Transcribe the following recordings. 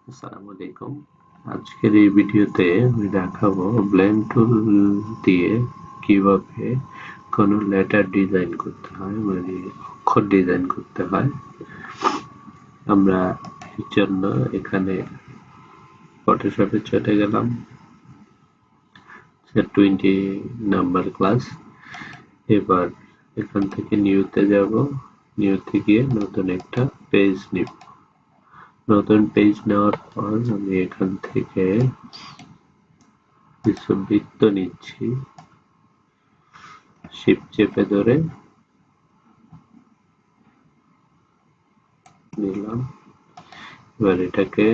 আসসালামু আলাইকুম। আজকের এই ভিডিওতে আমি দেখাবো ব্লেন্ড টুল দিয়ে কিভাবে কোনো লেটার ডিজাইন করতে হয়, মানে অক্ষর ডিজাইন করতে হয়। আমরা এর জন্য এখানে ফটোশপে চলে গেলাম, 20 নাম্বার ক্লাস। এবার এখান থেকে নিউতে যাব, নিউতে গিয়ে নতুন একটা পেজ নিব। নতুন পেজ নেওয়ার পর আমি এখান থেকে কিছু বৃত্ত নিচ্ছি, শিফট চেপে ধরে নিলাম। এবার এটাকে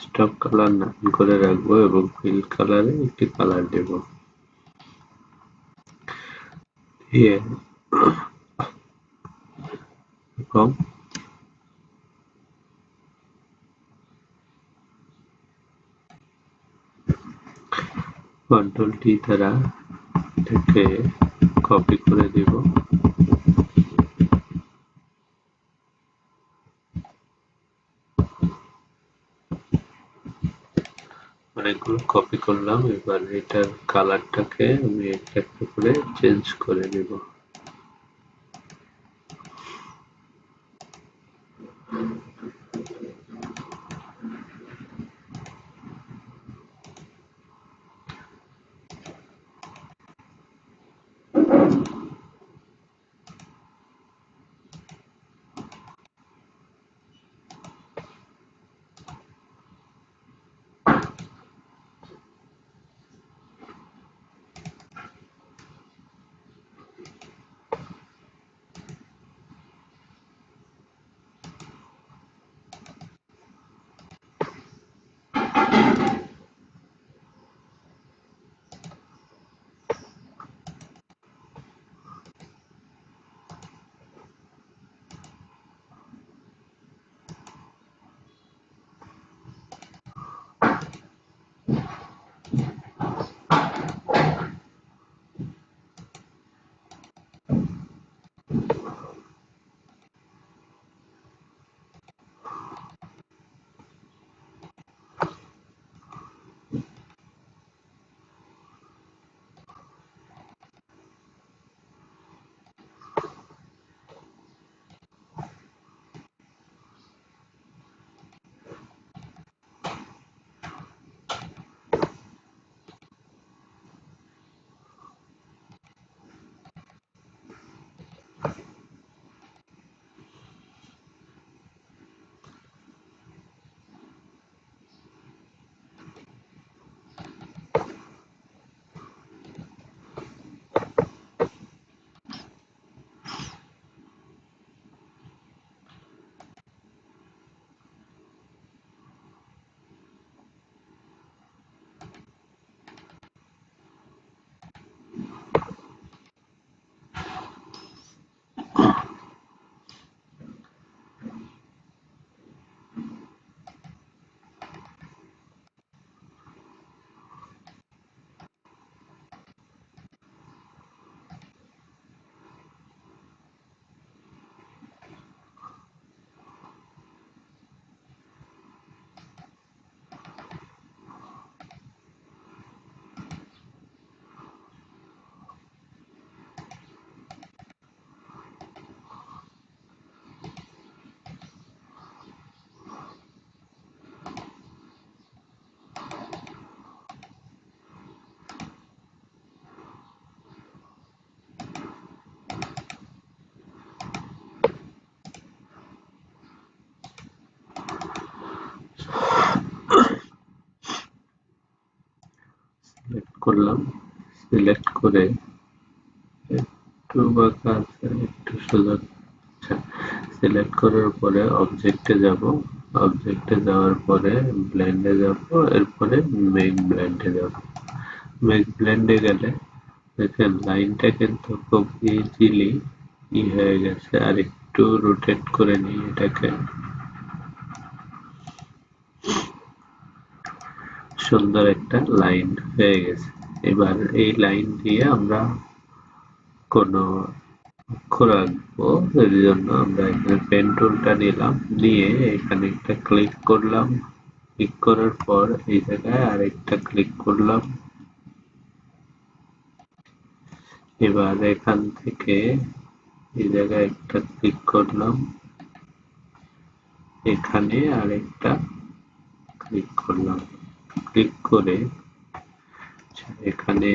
স্টক কালার নাম করে রাখবো এবং ফিল কালারে একটি কালার দেব। দিয়ে এবং কন্ট্রোল টি দ্বারা এটাকে কপি করে দেব। অনেকগুলো কপি করলাম। এবার এটার কালারটাকে আমি একটা একটা করে চেঞ্জ করে নেব। সিলেক্ট করলাম, সিলেক্ট করে একটু বাঁকা আছে, একটু সোজা। সিলেক্ট করার পরে অবজেক্টে যাব, অবজেক্টে যাওয়ার পরে ব্লেন্ডে যাব, এরপরে মেক ব্লেন্ডে যাব। মেক ব্লেন্ডে গেলে দেখেন লাইনটা কিন্তু খুব ইজিলি হয়ে গেছে। আর একটু রোটেট করে নিই এটাকে, সুন্দর একটা লাইন হয়ে গেছে। এবার এই লাইন দিয়ে আমরা কোনো অক্ষর আঁকবো। এর জন্য আমরা এখানে পেন টুলটা নিলাম, নিয়ে এখানে একটা ক্লিক করলাম, ক্লিক করার পর এই জায়গায় আরেকটা ক্লিক করলাম। এবার এখান থেকে এই জায়গায় একটা ক্লিক করলাম, এখানে আরেকটা ক্লিক করলাম। ক্লিক করে এখানে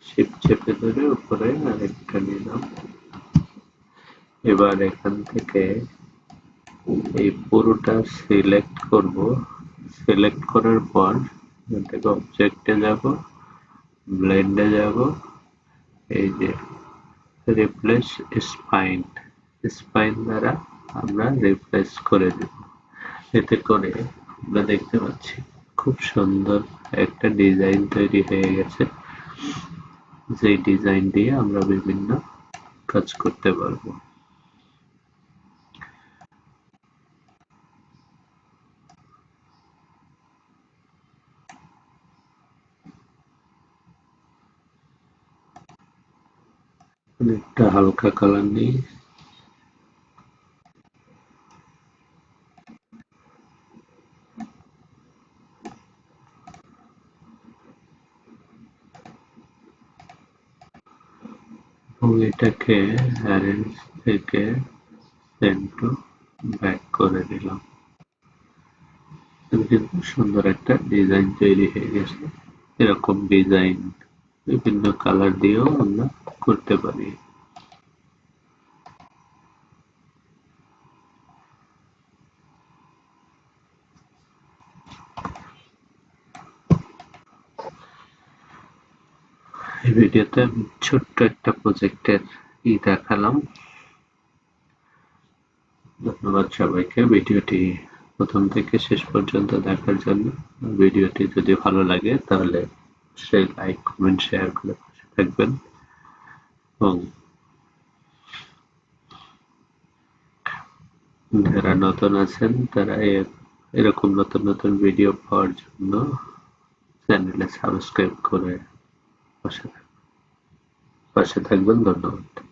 শিফট চেপে ধরে উপরে আরেকটা নিলাম। এবার এখান থেকে এই পুরোটা সিলেক্ট করব। সিলেক্ট করার পর এখান থেকে অবজেক্টে যাব, ব্লেন্ডে যাব, এই যে রিপ্লেস স্পাইন, স্পাইন দ্বারা আমরা রিপ্লেস করে দেব। এতে করে আমরা দেখতে পাচ্ছি খুব সুন্দর একটা ডিজাইন তৈরি হয়ে গেছে, যে ডিজাইন দিয়ে আমরা বিভিন্ন কাজ করতে পারবো। একটা হালকা কালার নিই, এবং এটাকে অ্যারেঞ্জ থেকে সেন্ড টু ব্যাক করে দিলাম। কিন্তু সুন্দর একটা ডিজাইন তৈরি হয়ে গেছে। এরকম ডিজাইন বিভিন্ন কালার দিয়েও আমরা করতে পারি। এই ভিডিওতে আমি ছোট্ট একটা প্রজেক্টের দেখালাম। ধন্যবাদ সবাইকে ভিডিওটি প্রথম থেকে শেষ পর্যন্ত দেখার জন্য। ভিডিওটি যদি ভালো লাগে তাহলে অবশ্যই লাইক, কমেন্ট, শেয়ার করে পাশে থাকবেন এবং যারা নতুন আছেন তারা এরকম নতুন নতুন ভিডিও পাওয়ার জন্য চ্যানেলে সাবস্ক্রাইব করে পাশে থাকবেন। ধন্যবাদ।